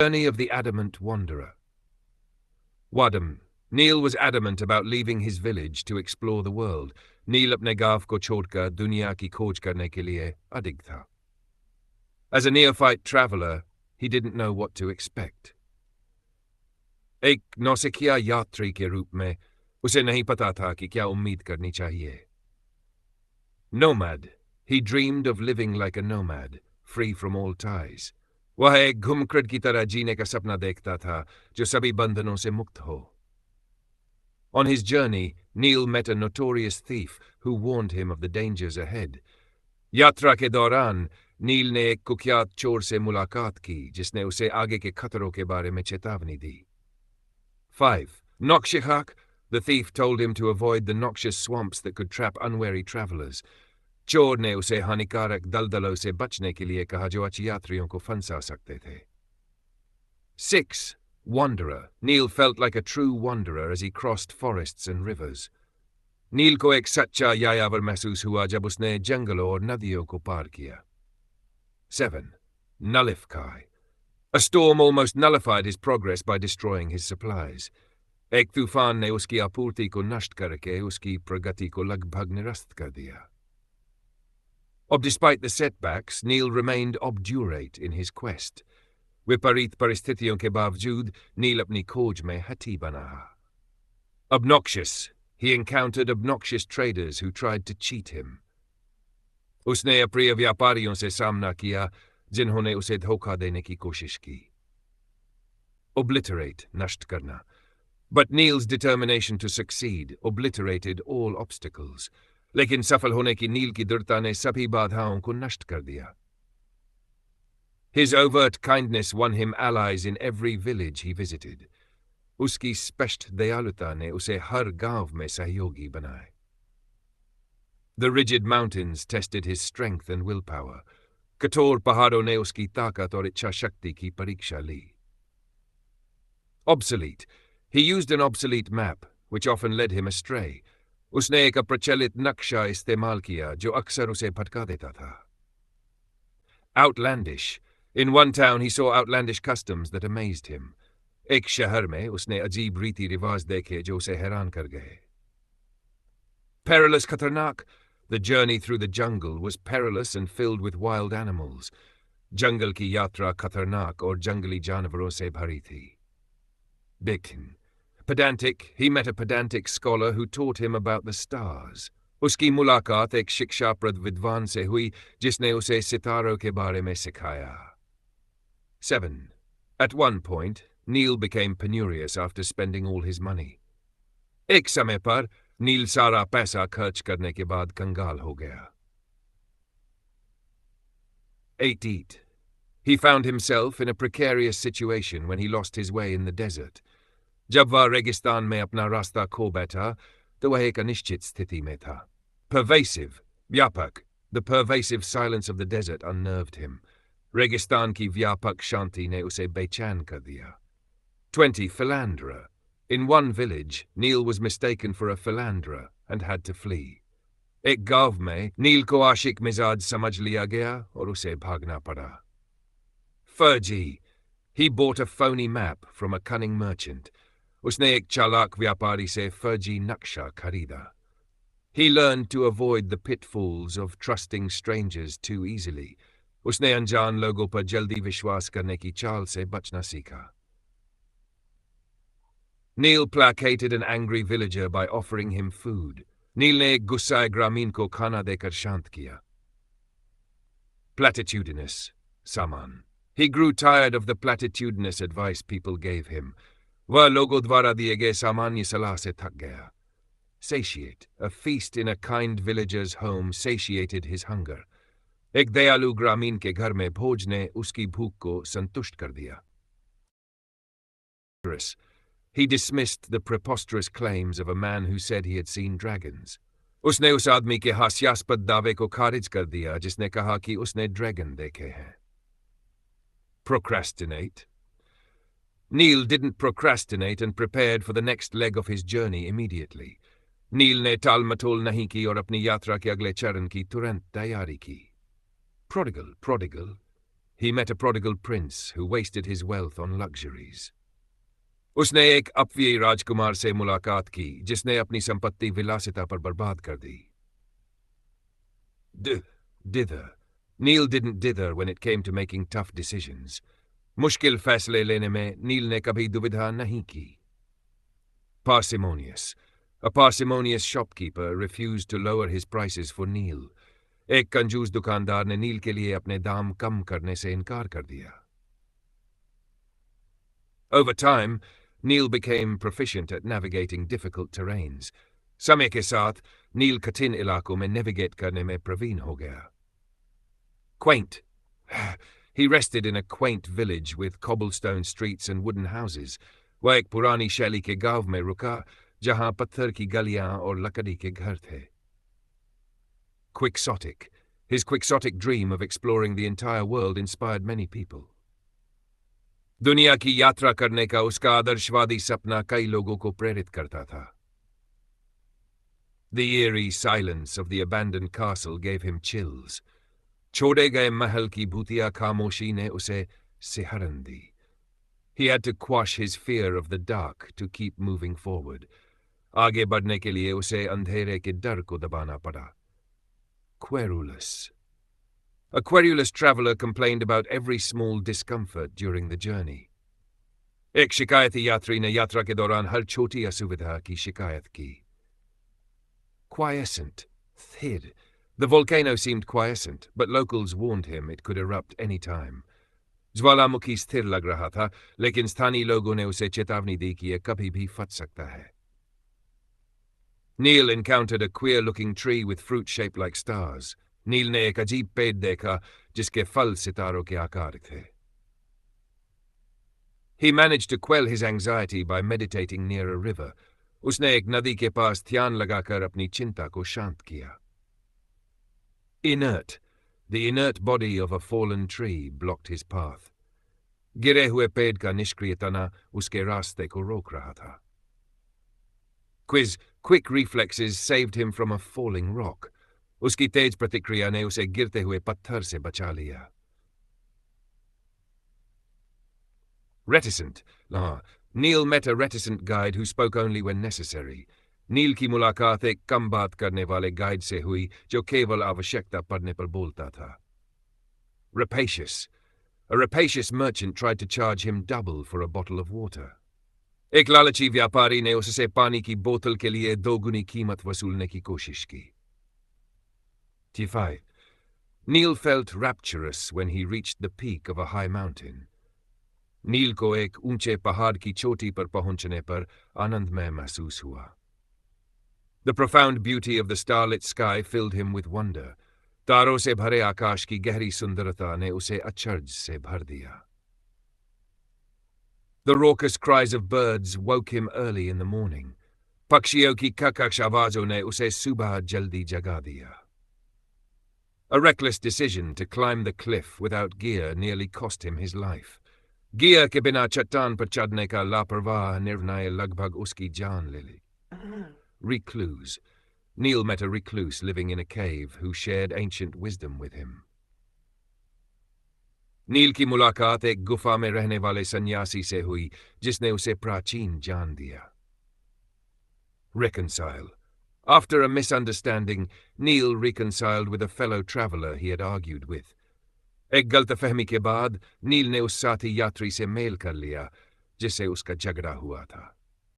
Journey of the Adamant Wanderer. Wadham. Neil was adamant about leaving his village to explore the world. Neil apne gav ko chhodkar dunya ki khoj karne ke liye adig tha. As a neophyte traveller, he didn't know what to expect. एक नौसिखिया यात्री के रूप में उसे नहीं पता था कि क्या उम्मीद करनी चाहिए. Nomad. He dreamed of living like a nomad, free from all ties. वह एक घुमक्कड़ की तरह जीने का सपना देखता था, जो सभी बंधनों से मुक्त हो. On his journey, Neil met a notorious thief who warned him of the dangers ahead. यात्रा के दौरान नील ने एक कुख्यात चोर से मुलाकात की, जिसने उसे आगे के खतरों के बारे में चेतावनी दी. 5. Nokshikhak. The thief told him to avoid the noxious swamps that could trap unwary travelers. चोर ने उसे हानिकारक दलदलों से बचने के लिए कहा जो अच्छी यात्रियों को फंसा सकते थे. 6. Wanderer. Neil felt like a true wanderer as he crossed forests and rivers. नील को एक सच्चा यायावर महसूस हुआ जब उसने जंगलों और नदियों को पार किया. 7. Nullify. A storm almost nullified his progress by destroying his supplies. एक तूफान ने उसकी आपूर्ति को नष्ट करके उसकी प्रगति को लगभग निरस्त कर दिया. Despite the setbacks, Neil remained obdurate in his quest. विपरीत परिस्थितियों के बावजूद नील अपनी खोज में हठी बना. Obnoxious. He encountered obnoxious traders who tried to cheat him. उसने अप्रिय व्यापारियों से सामना किया, जिन्होंने उसे धोखा देने की कोशिश की. Obliterate. नष्ट करना. But Neil's determination to succeed obliterated all obstacles. लेकिन सफल होने की नील की दृढ़ता ने सभी बाधाओं को नष्ट कर दिया. His overt kindness won him allies in every village he visited. उसकी स्पष्ट दयालुता ने उसे हर गांव में सहयोगी बनाए. The rigid mountains tested his strength and willpower. कठोर पहाड़ों ने उसकी ताकत और इच्छा शक्ति की परीक्षा ली. Obsolete. He used an obsolete map, which often led him astray. उसने एक अप्रचलित नक्शा इस्तेमाल किया जो अक्सर उसे भटका देता था. Outlandish. In one town he saw outlandish customs that amazed him. एक शहर में उसने अजीब रीति रिवाज देखे जो उसे हैरान कर गए. Perilous खतरनाक. The journey through the jungle was perilous and filled with wild animals. जंगल की यात्रा खतरनाक और जंगली जानवरों से भरी थी. Bacon. Pedantic. He met a pedantic scholar who taught him about the stars. उसकी मुलाकात एक शिक्षाप्रद विद्वान से हुई जिसने उसे सितारों के बारे में सिखाया. 7. At one point, Neil became penurious after spending all his money. एक समय पर नील सारा पैसा खर्च करने के बाद कंगाल हो गया. 8. He found himself in a precarious situation when he lost his way in the desert. जब वह रेगिस्तान में अपना रास्ता खो बैठा, तो वह एक अनिश्चित स्थिति में था. Pervasive, व्यापक. The pervasive silence of the desert unnerved him. रेगिस्तान की व्यापक शांति ने उसे बेचैन कर दिया. 20. Philanderer. In one village, Neil was mistaken for a philanderer and had to flee. एक गांव में नील को आशिक मिजाज समझ लिया गया और उसे भागना पड़ा. Furgy. He bought a phony map from a cunning merchant. उसने एक चालाक व्यापारी से फर्जी नक्शा खरीदा. He learned to avoid the pitfalls of trusting strangers too easily. उसने अनजान लोगों पर जल्दी विश्वास करने की चाल से बचना सीखा. Neil placated an angry villager by offering him food. नील ने एक गुस्साए ग्रामीण को खाना देकर शांत किया. Platitudinous. सामान. He grew tired of the platitudinous advice people gave him. वह लोगों द्वारा दिए गए सामान्य सलाह से थक गया. Satiate. A feast in a kind villager's home satiated his hunger. एक दयालु ग्रामीण के घर में भोज ने उसकी भूख को संतुष्ट कर दिया. He dismissed the preposterous claims of a man who said he had seen dragons. उसने उस आदमी के हास्यास्पद दावे को खारिज कर दिया जिसने कहा कि उसने ड्रैगन देखे हैं. Procrastinate. Neil didn't procrastinate and prepared for the next leg of his journey immediately. नील ने टाल-मटोल नहीं की और अपनी यात्रा के अगले चरण की तुरंत तैयारी की. Prodigal. He met a prodigal prince who wasted his wealth on luxuries. उसने एक अपव्ययी राजकुमार से मुलाकात की जिसने अपनी संपत्ति विलासिता पर बर्बाद कर दी. Dither. Neil didn't dither when it came to making tough decisions. मुश्किल फैसले लेने में नील ने कभी दुविधा नहीं की. Parsimonious. A parsimonious shopkeeper refused to lower his prices for Neil. एक कंजूस दुकानदार ने नील के लिए अपने दाम कम करने से इनकार कर दिया. Over time, Neil became proficient at navigating difficult terrains. समय के साथ नील कठिन इलाकों में नेविगेट करने में प्रवीण हो गया. Quaint. He rested in a quaint village with cobblestone streets and wooden houses. वह एक पुरानी शैली के गांव में रुका जहां पत्थर की गलियां और लकड़ी के घर थे. Quixotic. His quixotic dream of exploring the entire world inspired many people. दुनिया की यात्रा करने का उसका आदर्शवादी सपना कई लोगों को प्रेरित करता था. The eerie silence of the abandoned castle gave him chills. छोड़े गए महल की भूतिया खामोशी ने उसे सिहरन दी. He had to quash his fear of the dark to keep moving forward. आगे बढ़ने के लिए उसे अंधेरे के डर को दबाना पड़ा. Querulous. A querulous traveler complained about every small discomfort during the journey. एक शिकायती यात्री ने यात्रा के दौरान हर छोटी असुविधा की शिकायत की. Quiescent. Thid. The volcano seemed quiescent, but locals warned him it could erupt any time. ज्वालामुखी स्थिर लग रहा था, लेकिन स्थानीय लोगों ने उसे चेतावनी दी कि यह कभी भी फट सकता है. Neil encountered a queer-looking tree with fruit shaped like stars. नील ने एक अजीब पेड़ देखा जिसके फल सितारों के आकार थे. He managed to quell his anxiety by meditating near a river. उसने एक नदी के पास ध्यान लगाकर अपनी चिंता को शांत किया. Inert. The inert body of a fallen tree blocked his path. गिरे हुए पेड़ का निष्क्रिय तना उसके रास्ते को रोक रहा था. Quick reflexes saved him from a falling rock. उसकी तेज प्रतिक्रिया ने उसे गिरते हुए पत्थर से बचा लिया. Reticent. Neil met a reticent guide who spoke only when necessary. नील की मुलाकात एक कम बात करने वाले गाइड से हुई जो केवल आवश्यकता पड़ने पर बोलता था. Rapacious. A rapacious merchant tried to charge him double for a bottle of water. एक लालची व्यापारी ने उससे पानी की बोतल के लिए दोगुनी कीमत वसूलने की कोशिश की. T5. Neil felt rapturous when he reached the peak of a high mountain. नील को एक ऊंचे पहाड़ की चोटी पर पहुंचने पर आनंदमय महसूस हुआ. The profound beauty of the starlit sky filled him with wonder. तारों से भरे आकाश की गहरी सुंदरता ने उसे अचरज से भर दिया. The raucous cries of birds woke him early in the morning. पक्षियों की ककश आवाजों ने उसे सुबह जल्दी जगा दिया. A reckless decision to climb the cliff without gear nearly cost him his life. Gear के बिना चट्टान पर चढ़ने का लापरवाह निर्णय लगभग उसकी जान ले ली. Recluse. Neil met a recluse living in a cave who shared ancient wisdom with him. नील की मुलाकात एक गुफा में रहने वाले सन्यासी से हुई जिसने उसे प्राचीन जान दिया. Reconcile. After a misunderstanding, Neil reconciled with a fellow traveler he had argued with. एक गलतफहमी के बाद नील ने उस साथी यात्री से मेल कर लिया जिससे उसका झगड़ा हुआ था.